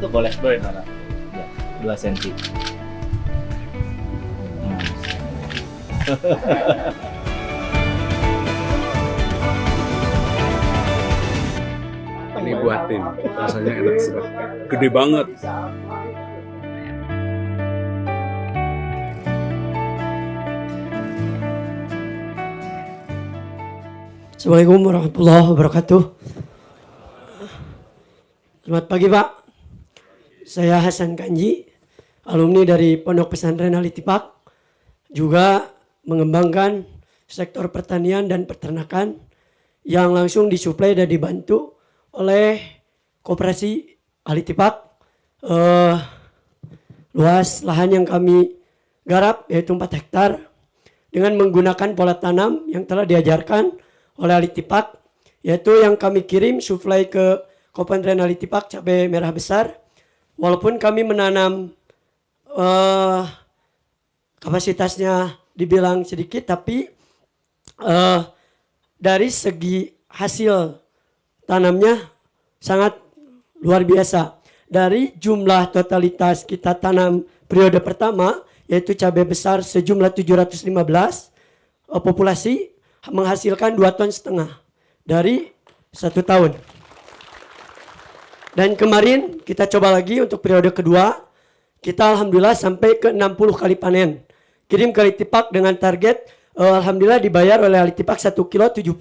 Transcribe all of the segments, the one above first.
untuk boleh mana? 2 senti. Ini buatin, rasanya enak banget. Gede banget. Assalamualaikum warahmatullahi wabarakatuh. Selamat pagi Pak. Saya Hasan Kanji, alumni dari Pondok Pesantren Al Ittifaq, juga mengembangkan sektor pertanian dan peternakan yang langsung disuplai dan dibantu oleh Koperasi Al Ittifaq. Luas lahan yang kami garap yaitu 4 hektar dengan menggunakan pola tanam yang telah diajarkan oleh Al Ittifaq, yaitu yang kami kirim suplai ke Kopentren Al Ittifaq cabai merah besar. Walaupun kami menanam kapasitasnya dibilang sedikit, tapi dari segi hasil tanamnya sangat luar biasa. Dari jumlah totalitas kita tanam periode pertama, yaitu cabai besar sejumlah 715, populasi menghasilkan 2,5 ton dari 1 tahun. Dan kemarin kita coba lagi untuk periode kedua, kita alhamdulillah sampai ke 60 kali panen. Kirim ke Al Ittifaq dengan target, alhamdulillah dibayar oleh Al Ittifaq 1 kilo 75.000.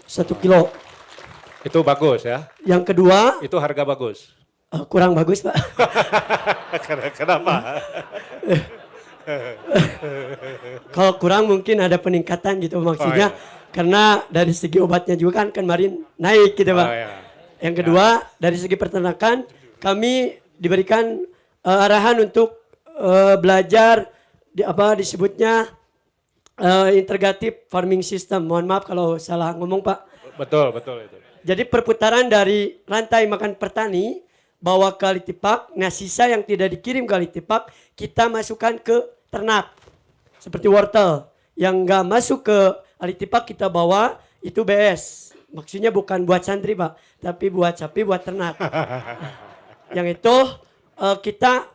1 kilo. Itu bagus ya? Yang kedua, Itu harga bagus. kurang bagus Pak. Kenapa? Kalau kurang mungkin ada peningkatan gitu maksudnya. Karena dari segi obatnya juga kan kemarin naik gitu Pak. Ya. Yang kedua, dari segi peternakan kami diberikan arahan untuk belajar disebutnya integrative farming system. Mohon maaf kalau salah ngomong Pak. Betul itu. Jadi perputaran dari rantai makan petani bawa ke Al Ittifaq, nah sisa yang tidak dikirim ke Al Ittifaq kita masukkan ke ternak. Seperti wortel yang nggak masuk ke Al Ittifaq kita bawa itu BS. Maksudnya bukan buat santri Pak, tapi buat sapi, buat ternak. Yang itu kita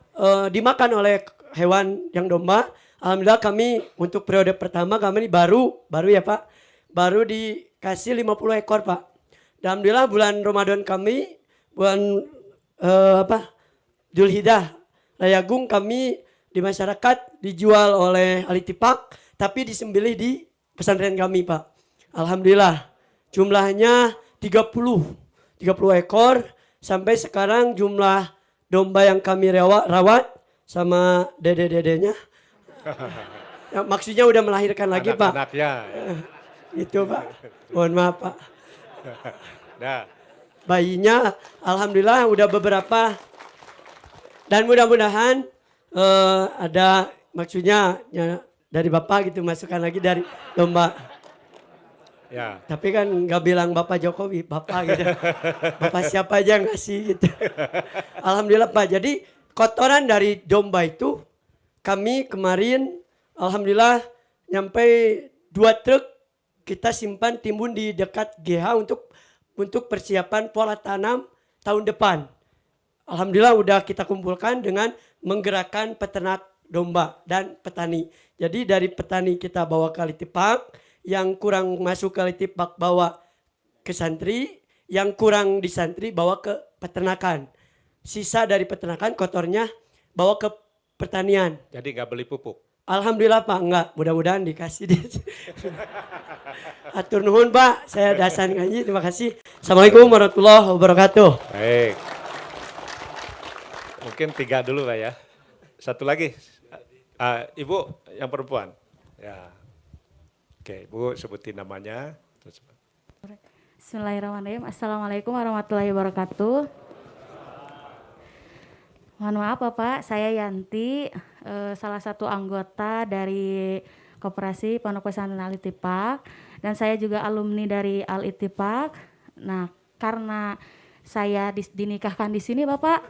dimakan oleh hewan yang domba. Alhamdulillah kami untuk periode pertama kami baru ya Pak, baru dikasih 50 ekor Pak. Dan alhamdulillah bulan Ramadan kami, bulan Dzulhijjah, Rayagung kami di masyarakat dijual oleh Al Ittifaq, tapi disembelih di pesantren kami Pak. Alhamdulillah. Jumlahnya 30 ekor. Sampai sekarang jumlah domba yang kami rawat sama dede-dedenya. Ya, maksudnya udah melahirkan lagi Pak. Anak-anaknya. Itu Pak. Mohon maaf Pak. Nah. Bayinya alhamdulillah udah beberapa. Dan mudah-mudahan ada maksudnya ya, dari Bapak gitu masukkan lagi dari domba. Ya. Tapi kan nggak bilang Bapak Jokowi, Bapak gitu. Bapak siapa aja ngasih gitu. Alhamdulillah Pak. Jadi kotoran dari domba itu kami kemarin alhamdulillah nyampe 2 truk kita simpan timbun di dekat GH untuk persiapan pola tanam tahun depan. Alhamdulillah udah kita kumpulkan dengan menggerakkan peternak domba dan petani. Jadi dari petani kita bawa ke Al Ittifaq, yang kurang masuk ke Al Ittifaq bawa ke santri, yang kurang di santri bawa ke peternakan. Sisa dari peternakan kotornya bawa ke pertanian. Jadi nggak beli pupuk? Alhamdulillah Pak, enggak. Mudah-mudahan dikasih. Atur nuhun Pak, saya Hasan Kanji, terima kasih. Assalamualaikum warahmatullahi wabarakatuh. Baik. Mungkin 3 dulu Pak ya. Satu lagi. Ibu yang perempuan. Ya. Oke, Ibu sebutin namanya. Bismillahirrahmanirrahim. Assalamualaikum warahmatullahi wabarakatuh. Mohon maaf Bapak, saya Yanti, salah satu anggota dari Koperasi Pondok Pesantren Al Ittifaq, dan saya juga alumni dari Al Ittifaq. Nah, karena saya dinikahkan di sini Bapak,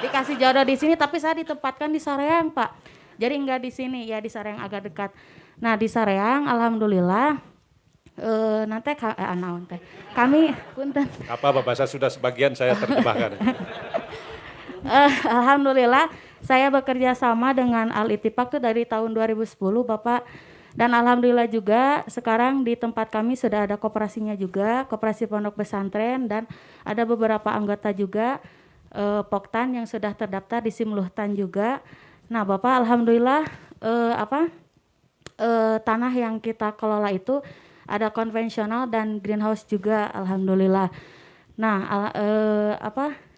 dikasih jodoh di sini, tapi saya ditempatkan di Sareang Pak. Jadi enggak di sini, ya di Sareang agak dekat. Nah di Sareang alhamdulillah nanti anaon teh. Kami punten. Apa bahasa sudah sebagian saya terjemahkan. Alhamdulillah saya bekerja sama dengan Al Ittifaq tuh dari tahun 2010 Bapak. Dan alhamdulillah juga sekarang di tempat kami sudah ada koperasinya juga, koperasi pondok pesantren, dan ada beberapa anggota juga Poktan yang sudah terdaftar di Simluhtan juga. Nah Bapak alhamdulillah tanah yang kita kelola itu ada konvensional dan greenhouse juga alhamdulillah. Nah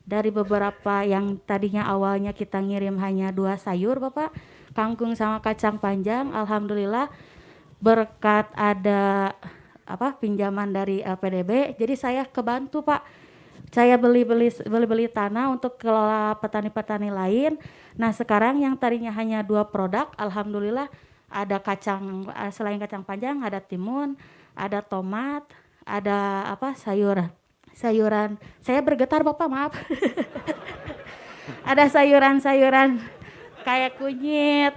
dari beberapa yang tadinya awalnya kita ngirim hanya 2 sayur Bapak, kangkung sama kacang panjang, alhamdulillah berkat ada pinjaman dari LPDB, jadi saya kebantu Pak. Saya beli tanah untuk kelola petani-petani lain. Nah sekarang yang tadinya hanya 2 produk, alhamdulillah ada kacang, selain kacang panjang ada timun, ada tomat, ada sayuran. Saya bergetar Bapak, maaf. Ada sayuran-sayuran kayak kunyit,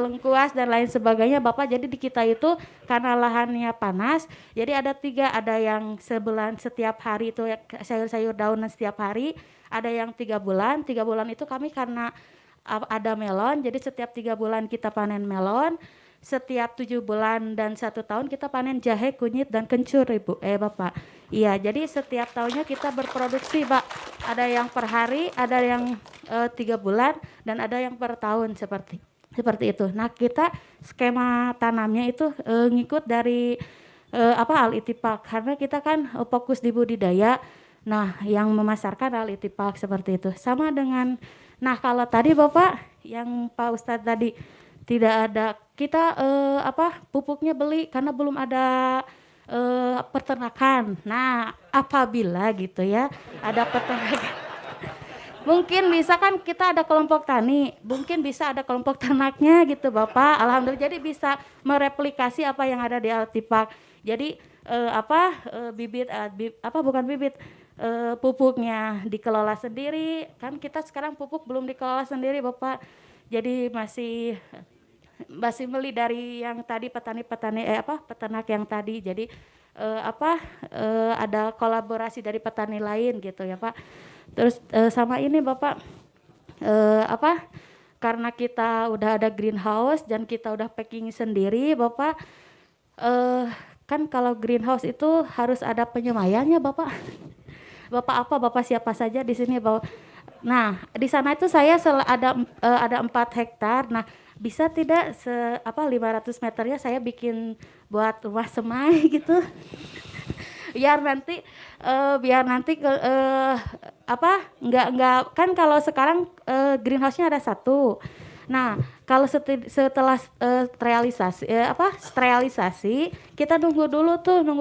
lengkuas dan lain sebagainya Bapak. Jadi di kita itu karena lahannya panas, jadi ada 3, ada yang sebulan setiap hari itu sayur-sayur daunan setiap hari, ada yang 3 bulan. 3 bulan itu kami karena ada melon, jadi setiap 3 bulan kita panen melon, setiap 7 bulan dan 1 tahun kita panen jahe, kunyit dan kencur Bapak. Iya, jadi setiap tahunnya kita berproduksi Pak. Ada yang per hari, ada yang 3 bulan dan ada yang per tahun seperti itu. Nah kita skema tanamnya itu ngikut dari Al Ittifaq, karena kita kan fokus di budidaya. Nah yang memasarkan Al Ittifaq seperti itu. Sama dengan, nah kalau tadi Bapak yang Pak Ustadz tadi tidak ada, kita pupuknya beli karena belum ada peternakan. Nah apabila gitu ya ada peternakan, mungkin bisa kan kita ada kelompok tani, mungkin bisa ada kelompok ternaknya gitu Bapak. Alhamdulillah jadi bisa mereplikasi apa yang ada di Al Ittifaq. Jadi pupuknya dikelola sendiri. Kan kita sekarang pupuk belum dikelola sendiri Bapak. Jadi masih beli dari yang tadi peternak yang tadi. Jadi ada kolaborasi dari petani lain gitu ya Pak. Terus sama ini Bapak karena kita udah ada greenhouse dan kita udah packing sendiri Bapak, kan kalau greenhouse itu harus ada penyemayannya Bapak. Bapak siapa saja di sini Bapak. Nah di sana itu saya ada 4 hektar. Nah bisa tidak 500 meternya saya bikin buat rumah semai gitu. biar nanti nggak kan kalau sekarang greenhouse-nya ada 1. Nah kalau setelah sterilisasi kita nunggu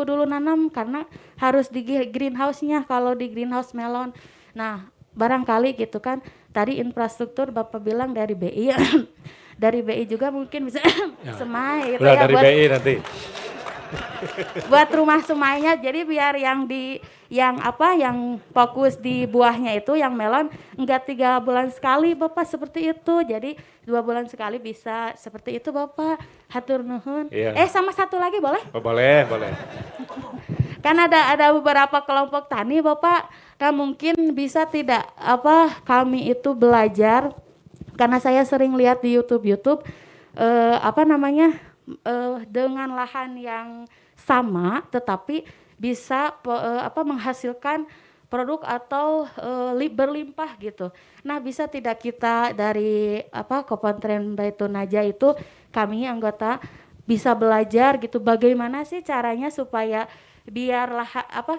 dulu nanam karena harus di greenhouse-nya. Kalau di greenhouse melon, nah barangkali gitu kan tadi infrastruktur Bapak bilang dari BI dari BI juga mungkin bisa semai itu udah ya dari buat BI nanti buat rumah semainya. Jadi biar yang fokus di buahnya itu yang melon enggak 3 bulan sekali Bapak seperti itu. Jadi 2 bulan sekali bisa seperti itu Bapak. Hatur nuhun. Iya. Sama 1 lagi boleh? Oh, boleh. Kan ada beberapa kelompok tani Bapak. Nah mungkin bisa tidak kami itu belajar, karena saya sering lihat di YouTube dengan lahan yang sama tetapi bisa menghasilkan produk atau berlimpah gitu. Nah bisa tidak kita dari Kopantren Baitun Najah itu kami anggota bisa belajar gitu bagaimana sih caranya supaya biarlah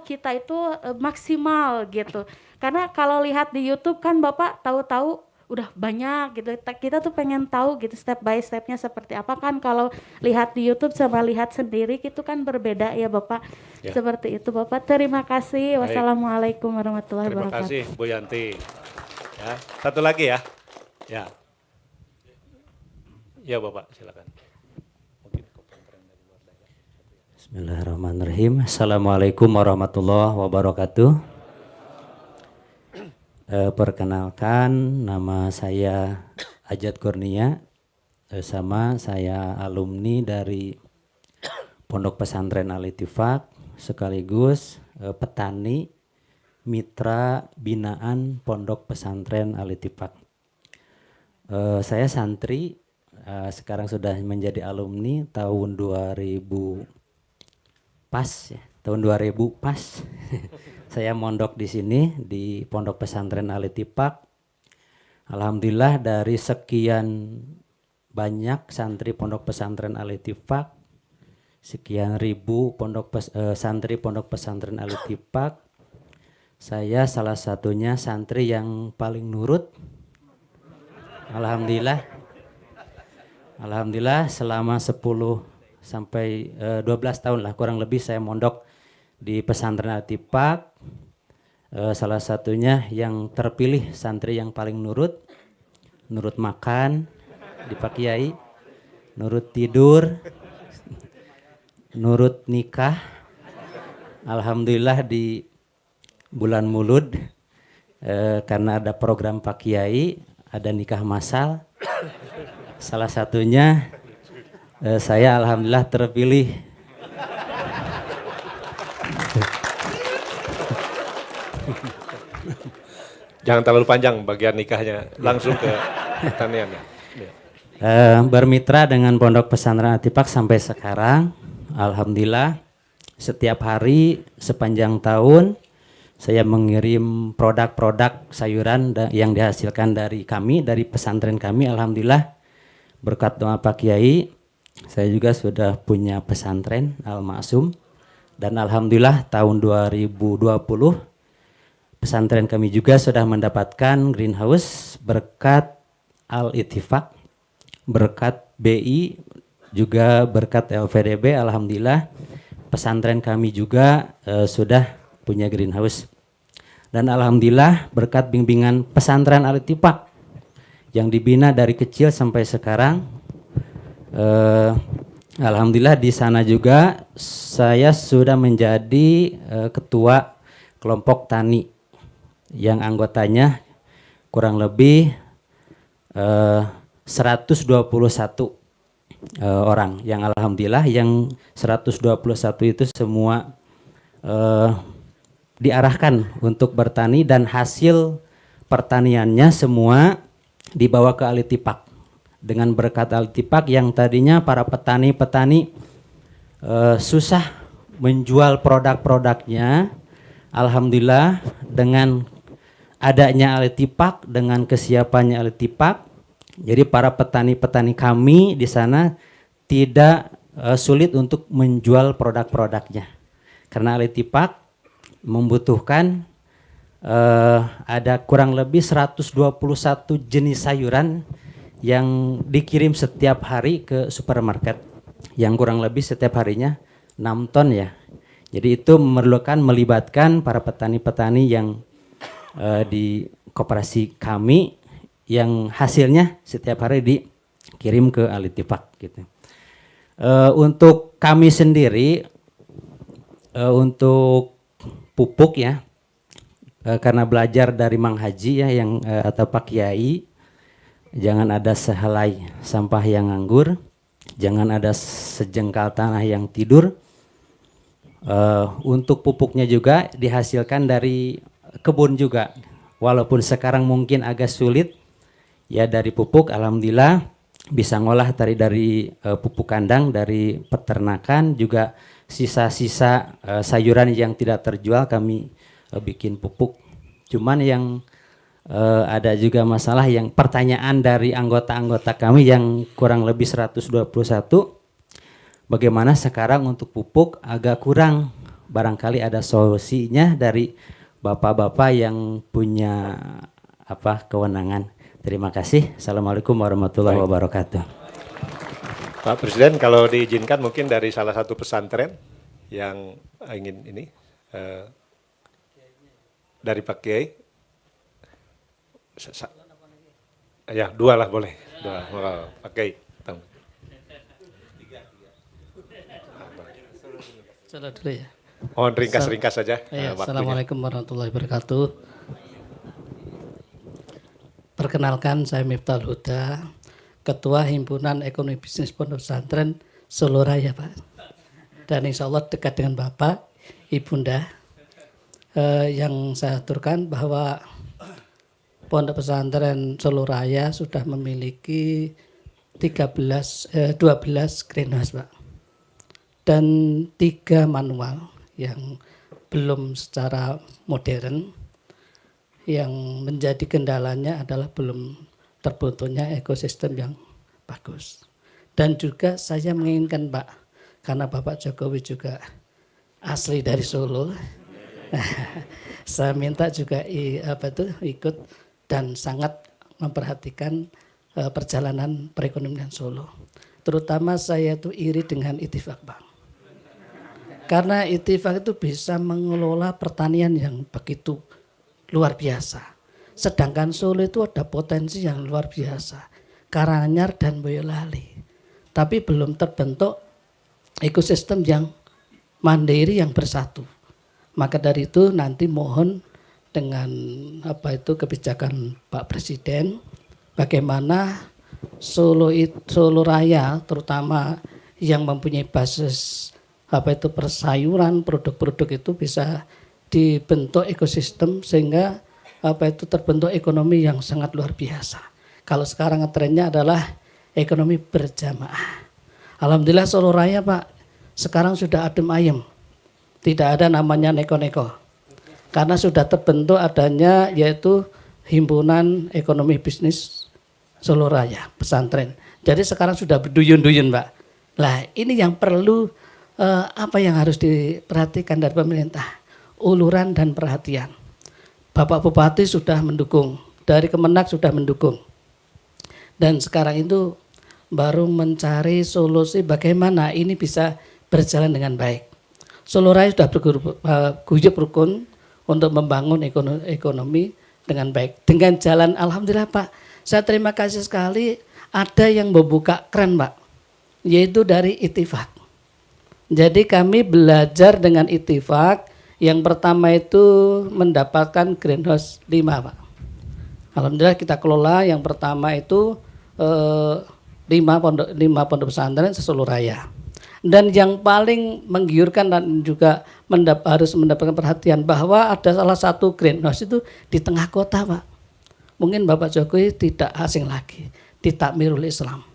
kita itu maksimal gitu. Karena kalau lihat di YouTube kan Bapak tahu-tahu udah banyak gitu. Kita tuh pengen tahu gitu step by stepnya seperti apa kan. Kalau lihat di YouTube sama lihat sendiri gitu kan berbeda ya Bapak. Ya. Seperti itu Bapak. Terima kasih. Baik. Wassalamualaikum warahmatullahi wabarakatuh. Terima kasih Bu Yanti. Ya, 1 lagi ya. Ya Bapak silakan. Bismillahirrahmanirrahim. Assalamualaikum warahmatullahi wabarakatuh. Perkenalkan, nama saya Ajat Kurnia, sama saya alumni dari Pondok Pesantren Al-Ittifaq sekaligus petani mitra binaan Pondok Pesantren Al-Ittifaq. Saya santri, sekarang sudah menjadi alumni tahun 2000 pas ya, tahun 2000 pas. Saya mondok di sini di Pondok Pesantren Al-Ittifaq. Alhamdulillah dari sekian banyak santri Pondok Pesantren Al-Ittifaq, sekian ribu santri Pondok Pesantren Al-Ittifaq, saya salah satunya santri yang paling nurut. Alhamdulillah. Alhamdulillah selama 10 sampai 12 tahun lah kurang lebih saya mondok di Pesantren Al-Ittifaq. Salah satunya yang terpilih santri yang paling nurut makan di Pak Kiai, nurut tidur, nurut nikah. Alhamdulillah di bulan Mulud karena ada program Pak Kiai, ada nikah massal. Salah satunya saya alhamdulillah terpilih. Jangan terlalu panjang bagian nikahnya, langsung ke pertanian. Bermitra dengan Pondok Pesantren Al-Ittifaq sampai sekarang, alhamdulillah setiap hari sepanjang tahun saya mengirim produk-produk sayuran yang dihasilkan dari kami, dari pesantren kami. Alhamdulillah berkat doa Pak Kiai, saya juga sudah punya pesantren Al-Ma'sum. Dan alhamdulillah tahun 2020 pesantren kami juga sudah mendapatkan greenhouse berkat Al-Ittifaq, berkat BI, juga berkat LVDB. Alhamdulillah pesantren kami juga sudah punya greenhouse. Dan alhamdulillah berkat bimbingan pesantren Al-Ittifaq yang dibina dari kecil sampai sekarang, alhamdulillah di sana juga saya sudah menjadi ketua kelompok tani yang anggotanya kurang lebih 121 orang, yang alhamdulillah yang 121 itu semua diarahkan untuk bertani dan hasil pertaniannya semua dibawa ke Al-Ittifaq. Dengan berkat Al-Ittifaq yang tadinya para petani-petani susah menjual produk-produknya, alhamdulillah dengan adanya Al-Ittifaq, dengan kesiapannya Al-Ittifaq, jadi para petani-petani kami di sana tidak sulit untuk menjual produk-produknya. Karena Al-Ittifaq membutuhkan ada kurang lebih 121 jenis sayuran yang dikirim setiap hari ke supermarket, yang kurang lebih setiap harinya 6 ton ya. Jadi itu melibatkan para petani-petani yang di koperasi kami, yang hasilnya setiap hari dikirim ke Al-Ittifaq gitu. Untuk kami sendiri, untuk pupuk ya, karena belajar dari Mang Haji ya yang atau Pak Kiai, jangan ada sehelai sampah yang nganggur, jangan ada sejengkal tanah yang tidur. Untuk pupuknya juga dihasilkan dari kebun juga, walaupun sekarang mungkin agak sulit ya dari pupuk. Alhamdulillah bisa ngolah dari pupuk kandang, dari peternakan, juga sisa-sisa sayuran yang tidak terjual kami bikin pupuk. Cuman yang ada juga masalah yang pertanyaan dari anggota-anggota kami yang kurang lebih 121, bagaimana sekarang untuk pupuk agak kurang, barangkali ada solusinya dari bapak-bapak yang punya kewenangan. Terima kasih. Assalamualaikum warahmatullahi wabarakatuh. Pak Presiden, kalau diizinkan mungkin dari salah satu pesantren yang ingin ini dari Pak Kiai. Ya, 2 lah boleh. 2. Pak Kiai. Salah dulu ya. Mohon ringkas-ringkas saja. Assalamualaikum warahmatullahi wabarakatuh. Perkenalkan, saya Miftahul Huda, Ketua Himpunan Ekonomi Bisnis Pondok Pesantren Solo Raya, Pak. dan insya Allah dekat dengan Bapak, Ibunda. Yang saya aturkan bahwa Pondok Pesantren Solo Raya sudah memiliki 12 greenhouse, Pak. Dan 3 manual yang belum secara modern. Yang menjadi kendalanya adalah belum terbentuknya ekosistem yang bagus. Dan juga saya menginginkan, Pak, karena Bapak Jokowi juga asli dari Solo, saya minta juga ikut dan sangat memperhatikan perjalanan perekonomian Solo. Terutama saya itu iri dengan Ittifaq, Pak. Karena Ittifaq itu bisa mengelola pertanian yang begitu luar biasa. Sedangkan Solo itu ada potensi yang luar biasa. Karanganyar dan Boyolali. Tapi belum terbentuk ekosistem yang mandiri yang bersatu. Maka dari itu nanti mohon dengan kebijakan Pak Presiden bagaimana Solo Raya terutama yang mempunyai basis persayuran, produk-produk itu bisa dibentuk ekosistem sehingga terbentuk ekonomi yang sangat luar biasa. Kalau sekarang trennya adalah ekonomi berjamaah. Alhamdulillah Solo Raya, Pak, sekarang sudah adem ayem. Tidak ada namanya neko-neko. Karena sudah terbentuk adanya yaitu Himpunan Ekonomi Bisnis Solo Raya, pesantren. Jadi sekarang sudah berduyun-duyun, Pak. Nah, ini yang perlu yang harus diperhatikan dari pemerintah. Uluran dan perhatian. Bapak Bupati sudah mendukung, dari Kemenak sudah mendukung. Dan sekarang itu baru mencari solusi bagaimana ini bisa berjalan dengan baik. Solo Raya sudah berguyup rukun untuk membangun ekonomi dengan baik. Dengan jalan, alhamdulillah, Pak, saya terima kasih sekali ada yang membuka keran, Pak, yaitu dari Ittifaq. Jadi kami belajar dengan Ittifaq. Yang pertama itu mendapatkan greenhouse 5, Pak. Alhamdulillah kita kelola. Yang pertama itu 5 pondok pesantren se-Solo Raya. Dan yang paling menggiurkan dan juga harus mendapatkan perhatian bahwa ada salah satu greenhouse itu di tengah kota, Pak. Mungkin Bapak Jokowi tidak asing lagi di Takmirul Islam.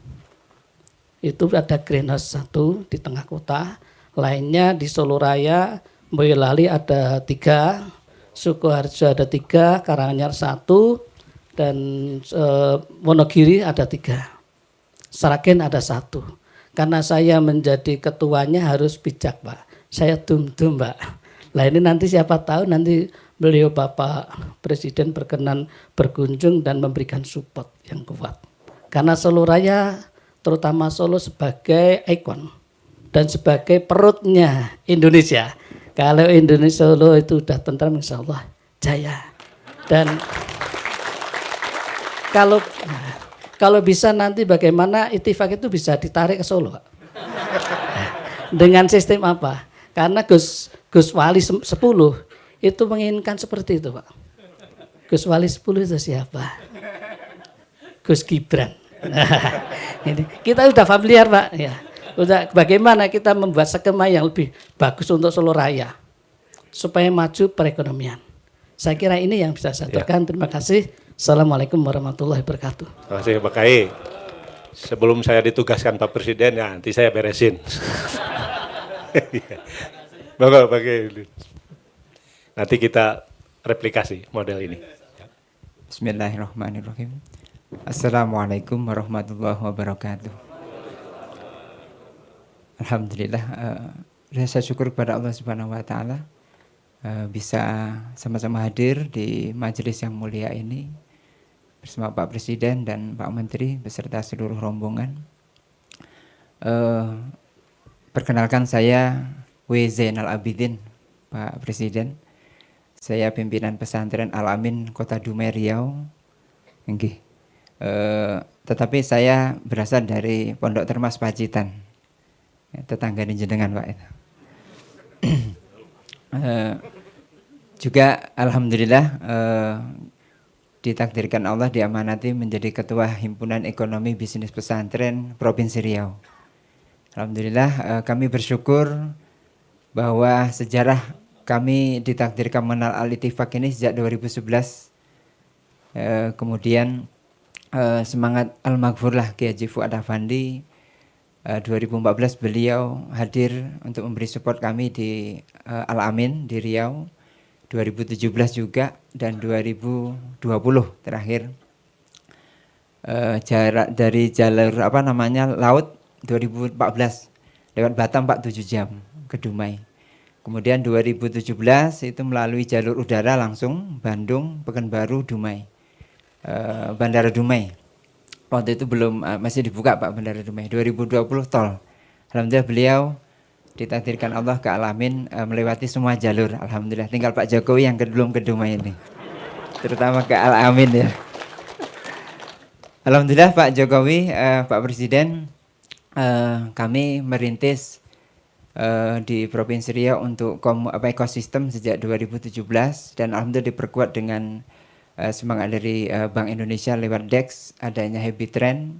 Itu ada greenhouse 1 di tengah kota, lainnya di Solo Raya, Boyolali ada 3, Sukoharjo ada 3, Karanganyar 1, dan Wonogiri ada 3. Sragen ada 1. Karena saya menjadi ketuanya harus bijak, Pak. Saya dum-dum, Pak. Nah ini nanti siapa tahu nanti beliau Bapak Presiden berkenan berkunjung dan memberikan support yang kuat. Karena Solo Raya, terutama Solo sebagai ikon dan sebagai perutnya Indonesia. Kalau Indonesia Solo itu sudah tentram, insya Allah jaya. Dan kalau bisa nanti bagaimana Ittifaq itu bisa ditarik ke Solo, Pak. Dengan sistem apa? Karena Gus Wali 10 itu menginginkan seperti itu, Pak. Gus Wali 10 itu siapa? Gus Gibran. Ini kita sudah familiar, Pak. Ya. Udah, bagaimana kita membuat skema yang lebih bagus untuk Solo Raya supaya maju perekonomian. Saya kira ini yang bisa saya aturkan. Terima kasih. Assalamualaikum warahmatullahi wabarakatuh. Terima kasih Pak Kai. Sebelum saya ditugaskan Pak Presiden, ya nanti saya beresin. Bapak Pak Kai. Nanti kita replikasi model ini. Bismillahirrahmanirrahim. Assalamualaikum warahmatullahi wabarakatuh. Alhamdulillah, saya syukur kepada Allah Subhanahu wa taala bisa sama-sama hadir di majelis yang mulia ini bersama Pak Presiden dan Pak Menteri beserta seluruh rombongan. Perkenalkan saya W. Zainal Abidin, Pak Presiden. Saya pimpinan pesantren Al-Amin Kota Dumai Riau. Tetapi saya berasal dari Pondok Termas Pacitan. Tetangga di jenengan, Pak. Juga alhamdulillah ditakdirkan Allah diamanati menjadi Ketua Himpunan Ekonomi Bisnis Pesantren Provinsi Riau. Alhamdulillah kami bersyukur bahwa sejarah kami ditakdirkan mengenal Al-Ittifaq ini sejak 2011. Kemudian semangat Al-Maghfur lah Kiai Haji Fuad Afandi. 2014 beliau hadir untuk memberi support kami di Al-Amin di Riau. 2017 juga dan 2020 terakhir. Jarak dari jalur laut 2014 lewat Batam 47 jam ke Dumai. Kemudian 2017 itu melalui jalur udara langsung Bandung, Pekanbaru, Dumai. Bandara Dumai. Waktu itu belum masih dibuka Pak Bandara Dumai. 2020 tol. Alhamdulillah beliau ditakdirkan Allah ke Al-Amin melewati semua jalur. Alhamdulillah. Tinggal Pak Jokowi yang belum ke Dumai ini. Terutama ke Al-Amin ya. Alhamdulillah Pak Jokowi, Pak Presiden, kami merintis di Provinsi Riau untuk ekosistem sejak 2017 dan alhamdulillah diperkuat dengan semangat dari Bank Indonesia lewat DEX, adanya Happy Trend.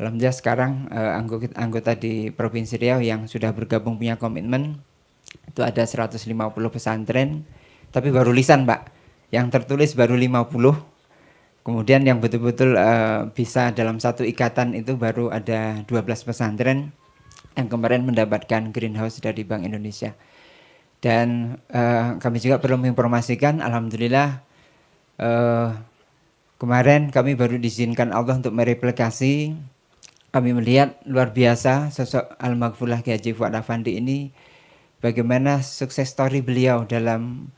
Alhamdulillah sekarang anggota di Provinsi Riau yang sudah bergabung punya komitmen itu ada 150 pesantren, tapi baru lisan Pak, yang tertulis baru 50. Kemudian yang betul-betul bisa dalam satu ikatan itu baru ada 12 pesantren yang kemarin mendapatkan greenhouse dari Bank Indonesia. Dan kami juga perlu menginformasikan, alhamdulillah kemarin kami baru diizinkan Allah untuk mereplikasi. Kami melihat luar biasa sosok Al-Maghfurlah Kiai Haji Fuad Afandi ini, bagaimana sukses story beliau dalam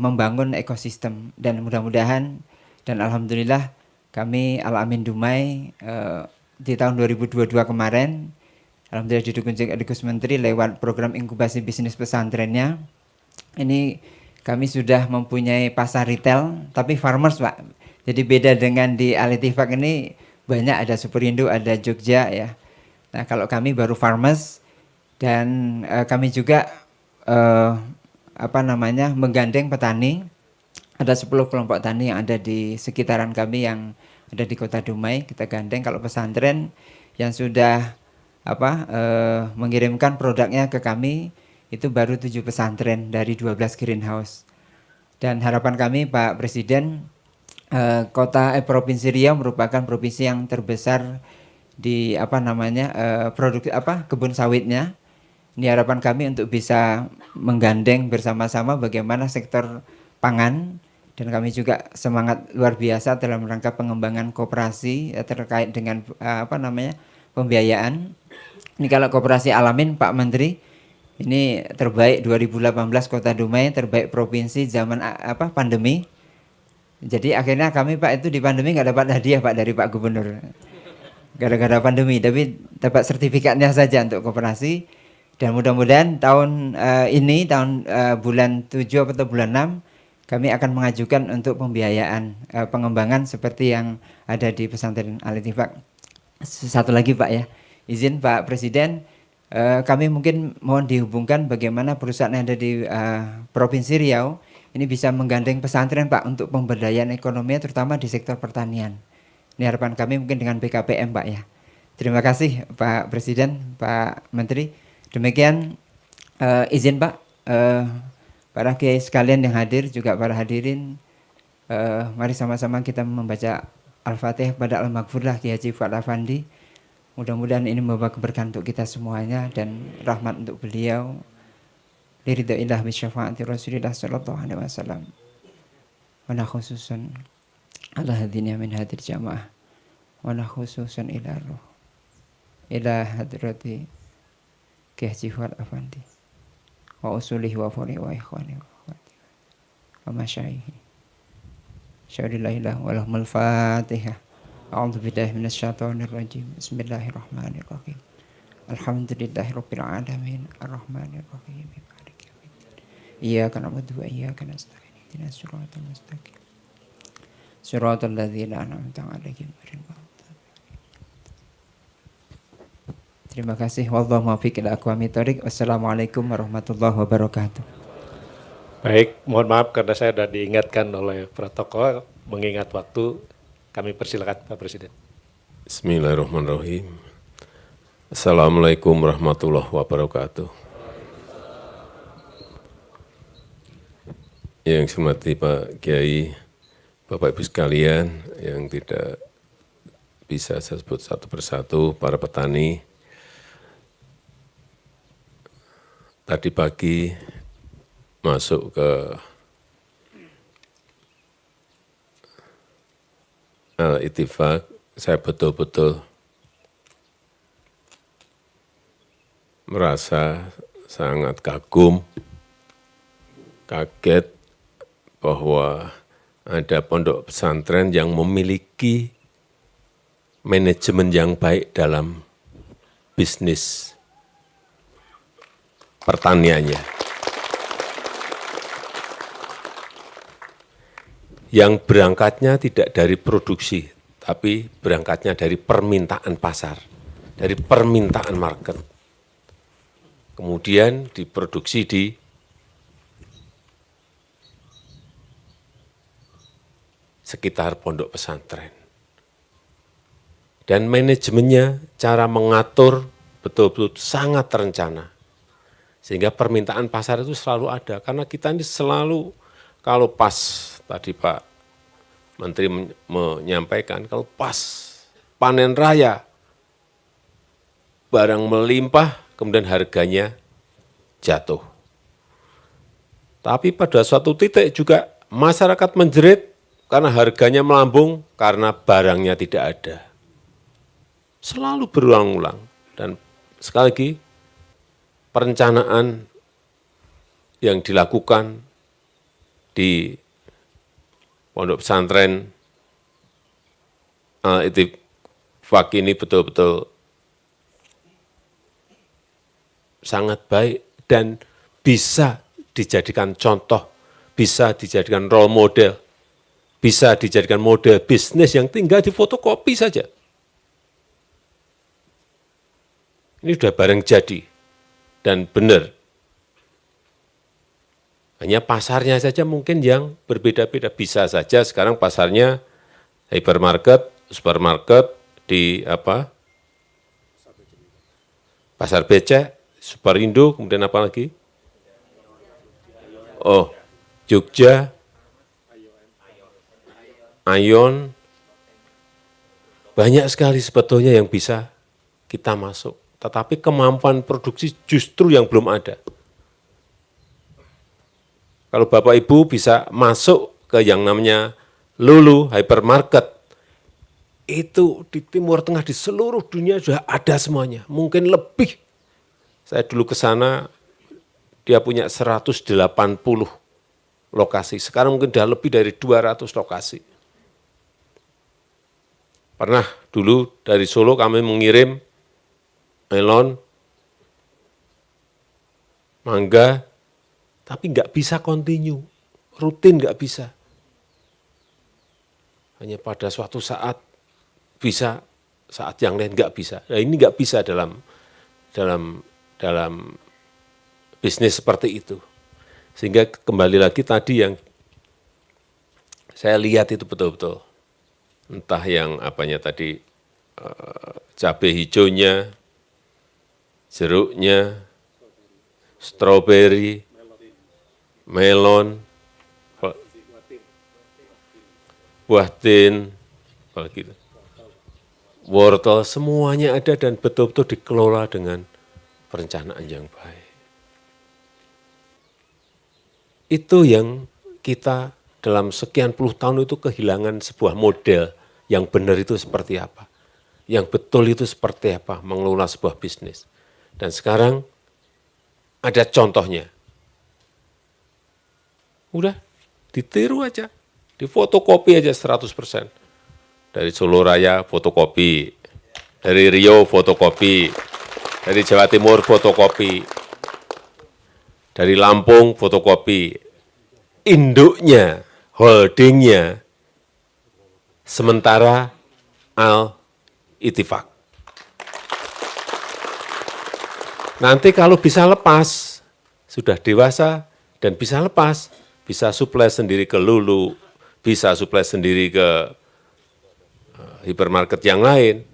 membangun ekosistem. Dan mudah-mudahan dan alhamdulillah kami Al-Amin Dumai di tahun 2022 kemarin alhamdulillah didukung Gus Menteri lewat program inkubasi bisnis pesantrennya. Ini kami sudah mempunyai pasar retail tapi farmers Pak. Jadi beda dengan di Al-Ittifaq ini banyak, ada Superindo, ada Jogja ya. Nah kalau kami baru farmers dan kami juga menggandeng petani. Ada 10 kelompok tani yang ada di sekitaran kami yang ada di Kota Dumai, kita gandeng. Kalau pesantren yang sudah mengirimkan produknya ke kami itu baru 7 pesantren dari 12 greenhouse. Dan harapan kami Pak Presiden, Provinsi Riau merupakan provinsi yang terbesar di kebun sawitnya. Ini harapan kami untuk bisa menggandeng bersama-sama bagaimana sektor pangan, dan kami juga semangat luar biasa dalam rangka pengembangan koperasi terkait dengan pembiayaan. Ini kalau koperasi Al-Amin Pak Menteri ini terbaik 2018 Kota Dumai, terbaik provinsi zaman pandemi. Jadi akhirnya kami Pak itu di pandemi nggak dapat hadiah Pak dari Pak Gubernur gara-gara pandemi, tapi dapat sertifikatnya saja untuk koperasi. Dan mudah-mudahan tahun ini bulan 7 atau bulan 6 kami akan mengajukan untuk pembiayaan pengembangan seperti yang ada di pesantren Al-Ittifaq. Satu lagi Pak ya, izin Pak Presiden, kami mungkin mohon dihubungkan bagaimana perusahaan yang ada di Provinsi Riau ini bisa menggandeng pesantren Pak untuk pemberdayaan ekonomi terutama di sektor pertanian. Ini harapan kami mungkin dengan BKPM Pak ya. Terima kasih Pak Presiden, Pak Menteri. Demikian izin Pak, para kiai sekalian yang hadir, juga para hadirin, mari sama-sama kita membaca Al-Fatihah pada Al-Maghfurlah Kiai Haji Fuad Afandi. Mudah-mudahan ini membawa keberkahan untuk kita semuanya dan rahmat untuk beliau. Liridha'illah bisyafaati Rasulillah sallallahu alaihi wasallam. Wa khususan ala hadina min hadir jamaah. Wa khususan ila ruh. Ila hadrati Kiai Haji Fuad Afandi. Wa usulihi wa furi wa ikhwani wa akhwati wa masyaihi. Syaudillahilah walahumul fatihah. A'udzu billahi minasyaitonir rajim. Bismillahirrahmanirrahim. Alhamdulillahi rabbil alamin arrahmanir rahim maliki yaumiddin. Iyyaka na'budu wa iyyaka nasta'in. Ihdinas siratal mustaqim. Siratal ladzina an'amta 'alaihim ghairil maghdubi 'alaihim. Terima kasih. Wallahu muwaffiq ila aqwamit thoriq. Wassalamualaikum warahmatullahi wabarakatuh. Baik, mohon maaf karena saya sudah diingatkan oleh protokol mengingat waktu. Kami persilakan Pak Presiden. Bismillahirrahmanirrahim. Assalamualaikum warahmatullahi wabarakatuh. Yang saya hormati Pak Kiai, Bapak Ibu sekalian yang tidak bisa saya sebut satu persatu, para petani. Tadi pagi masuk ke Al-Ittifaq, saya betul-betul merasa sangat kagum, kaget bahwa ada pondok pesantren yang memiliki manajemen yang baik dalam bisnis pertaniannya. Yang berangkatnya tidak dari produksi, tapi berangkatnya dari permintaan pasar, dari permintaan market. Kemudian diproduksi di sekitar pondok pesantren. Dan manajemennya, cara mengatur betul-betul sangat terencana. Sehingga permintaan pasar itu selalu ada. Karena kita ini selalu, kalau pas, tadi Pak Menteri menyampaikan, kalau pas panen raya, barang melimpah, kemudian harganya jatuh. Tapi pada suatu titik juga masyarakat menjerit karena harganya melambung, karena barangnya tidak ada. Selalu berulang-ulang. Dan sekali lagi, perencanaan yang dilakukan di pondok pesantren Al-Ittifaq ini betul-betul sangat baik dan bisa dijadikan contoh, bisa dijadikan role model, bisa dijadikan model bisnis yang tinggal di fotokopi saja. Ini sudah barang jadi dan benar. Hanya pasarnya saja mungkin yang berbeda-beda. Bisa saja sekarang pasarnya hypermarket, supermarket, di apa? Pasar becek, Superindo, kemudian apa lagi? Oh, Jogja, Ayon, banyak sekali sebetulnya yang bisa kita masuk. Tetapi kemampuan produksi justru yang belum ada. Kalau Bapak Ibu bisa masuk ke yang namanya Lulu hypermarket, itu di Timur Tengah, di seluruh dunia sudah ada semuanya. Mungkin lebih. Saya dulu ke sana, dia punya 180 lokasi. Sekarang mungkin sudah lebih dari 200 lokasi. Pernah dulu dari Solo kami mengirim melon, mangga, tapi nggak bisa kontinu, rutin nggak bisa. Hanya pada suatu saat bisa, saat yang lain nggak bisa. Nah, ini nggak bisa dalam bisnis seperti itu. Sehingga kembali lagi tadi yang saya lihat itu betul-betul, entah yang apanya tadi, cabai hijaunya, jeruknya, stroberi, melon, buah tin, wortel, semuanya ada dan betul-betul dikelola dengan perencanaan yang baik. Itu yang kita dalam sekian puluh tahun itu kehilangan sebuah model yang benar itu seperti apa, yang betul itu seperti apa, mengelola sebuah bisnis. Dan sekarang ada contohnya. Udah, ditiru aja, difotokopi aja 100%. Dari Solo Raya fotokopi, dari Riau fotokopi, dari Jawa Timur fotokopi, dari Lampung fotokopi, induknya, holdingnya, sementara Al-Ittifaq. Nanti kalau bisa lepas, sudah dewasa dan bisa lepas, bisa suplai sendiri ke Lulu, bisa suplai sendiri ke hipermarket yang lain,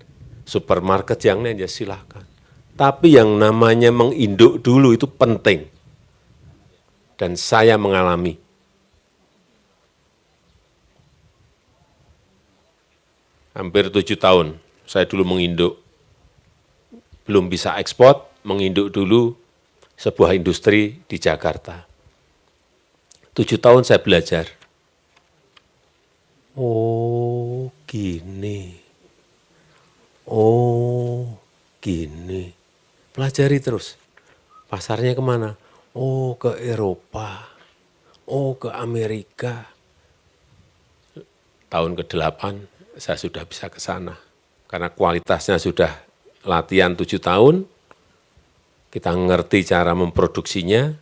supermarket yang lain, ya silahkan. Tapi yang namanya menginduk dulu itu penting. Dan saya mengalami hampir 7 tahun. Saya dulu menginduk, belum bisa ekspor, menginduk dulu sebuah industri di Jakarta. 7 tahun saya belajar. Oh, gini. Oh, gini. Pelajari terus. Pasarnya kemana? Oh, ke Eropa. Oh, ke Amerika. Tahun ke-8 saya sudah bisa ke sana. Karena kualitasnya sudah latihan 7 tahun, kita ngerti cara memproduksinya,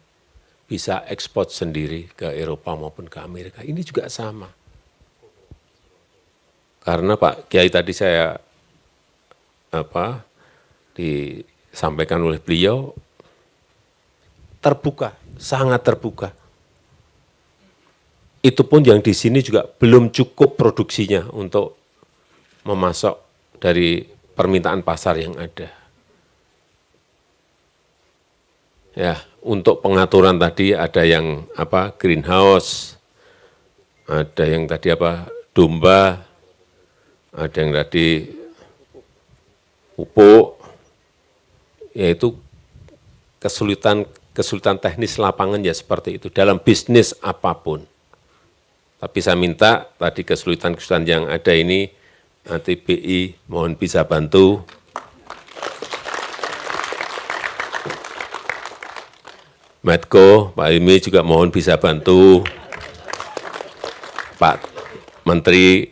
bisa ekspor sendiri ke Eropa maupun ke Amerika. Ini juga sama. Karena Pak Kiai tadi saya disampaikan oleh beliau, terbuka, sangat terbuka. Itu pun yang di sini juga belum cukup produksinya untuk memasok dari permintaan pasar yang ada. Ya, untuk pengaturan tadi ada yang greenhouse, ada yang tadi domba, ada yang tadi pupuk, yaitu kesulitan teknis lapangan ya seperti itu dalam bisnis apapun. Tapi saya minta tadi kesulitan-kesulitan yang ada ini, nanti BI mohon bisa bantu. Medco, Pak Ilmi juga mohon bisa bantu. Pak Menteri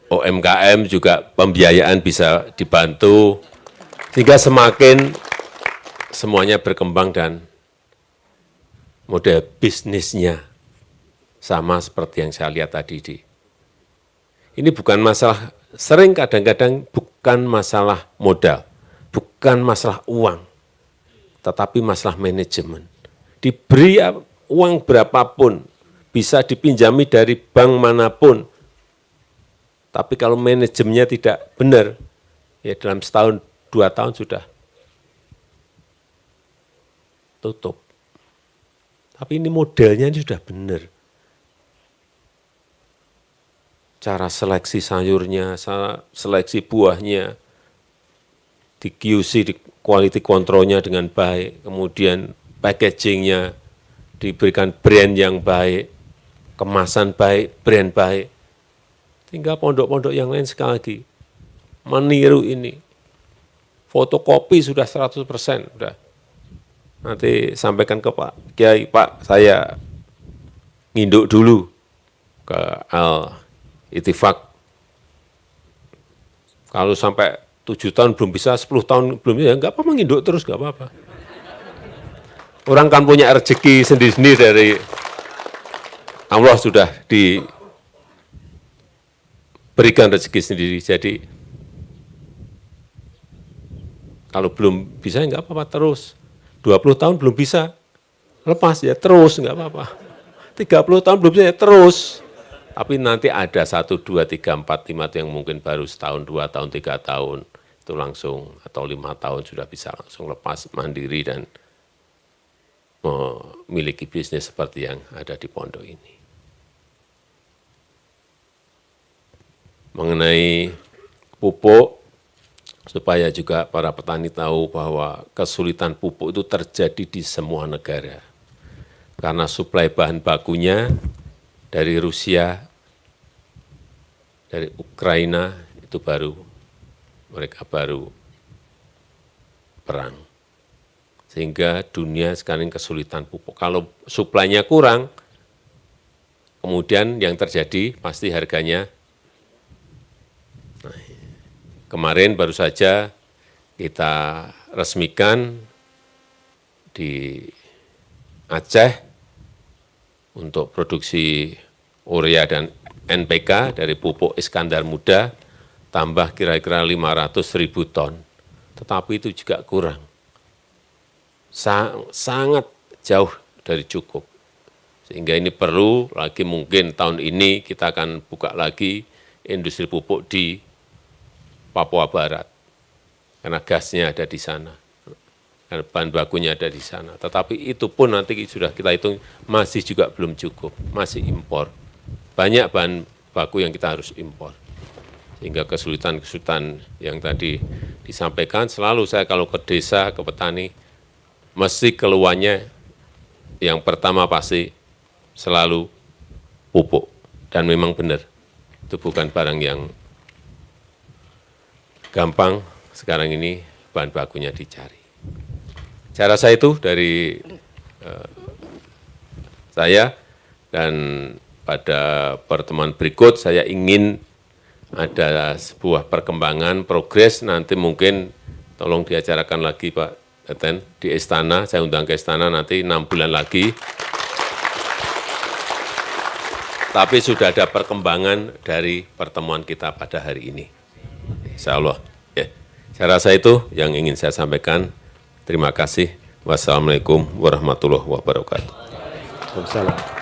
UMKM juga pembiayaan bisa dibantu. Sehingga semakin semuanya berkembang dan model bisnisnya sama seperti yang saya lihat tadi. Ini bukan masalah, sering kadang-kadang bukan masalah modal, bukan masalah uang, tetapi masalah manajemen. Diberi uang berapapun, bisa dipinjami dari bank manapun, tapi kalau manajemennya tidak benar, ya dalam setahun, 2 tahun sudah tutup. Tapi ini modelnya ini sudah benar. Cara seleksi sayurnya, seleksi buahnya, di QC, di quality control-nya dengan baik, kemudian packaging-nya diberikan brand yang baik, kemasan baik, brand baik. Tinggal pondok-pondok yang lain sekali lagi meniru ini. Fotokopi sudah 100%, sudah. Nanti sampaikan ke Pak Kiai, Pak, saya nginduk dulu ke Al-Ittifaq. Kalau sampai 7 tahun belum bisa, 10 tahun belum bisa, enggak apa-apa nginduk terus, enggak apa-apa. Orang kan punya rezeki sendiri-sendiri dari Allah, sudah diberikan rezeki sendiri. Jadi kalau belum bisa enggak apa-apa terus. 20 tahun belum bisa, lepas ya terus, enggak apa-apa. 30 tahun belum bisa ya terus. Tapi nanti ada 1, 2, 3, 4, 5 yang mungkin baru setahun, 2 tahun, 3 tahun, itu langsung, atau 5 tahun sudah bisa langsung lepas mandiri dan memiliki bisnis seperti yang ada di pondok ini. Mengenai pupuk, supaya juga para petani tahu bahwa kesulitan pupuk itu terjadi di semua negara. Karena suplai bahan bakunya dari Rusia, dari Ukraina, itu mereka baru perang. Sehingga dunia sekarang kesulitan pupuk. Kalau suplainya kurang, kemudian yang terjadi pasti harganya. Kemarin baru saja kita resmikan di Aceh untuk produksi urea dan NPK dari pupuk Iskandar Muda, tambah kira-kira 500.000 ton. Tetapi itu juga kurang. Sangat jauh dari cukup. Sehingga ini perlu lagi, mungkin tahun ini kita akan buka lagi industri pupuk di Papua Barat. Karena gasnya ada di sana. Karena bahan bakunya ada di sana. Tetapi itu pun nanti sudah kita hitung masih juga belum cukup. Masih impor. Banyak bahan baku yang kita harus impor. Sehingga kesulitan-kesulitan yang tadi disampaikan, selalu saya kalau ke desa, ke petani, mesti keluhannya yang pertama pasti selalu pupuk. Dan memang benar, itu bukan barang yang gampang sekarang ini bahan bakunya dicari. Saya rasa itu dari saya, dan pada pertemuan berikut saya ingin ada sebuah perkembangan, progres, nanti mungkin tolong diacarakan lagi Pak Teten di Istana, saya undang ke Istana nanti 6 bulan lagi. Tapi sudah ada perkembangan dari pertemuan kita pada hari ini. Insya Allah. Ya. Saya rasa itu yang ingin saya sampaikan. Terima kasih. Wassalamualaikum warahmatullahi wabarakatuh. Waalaikumsalam.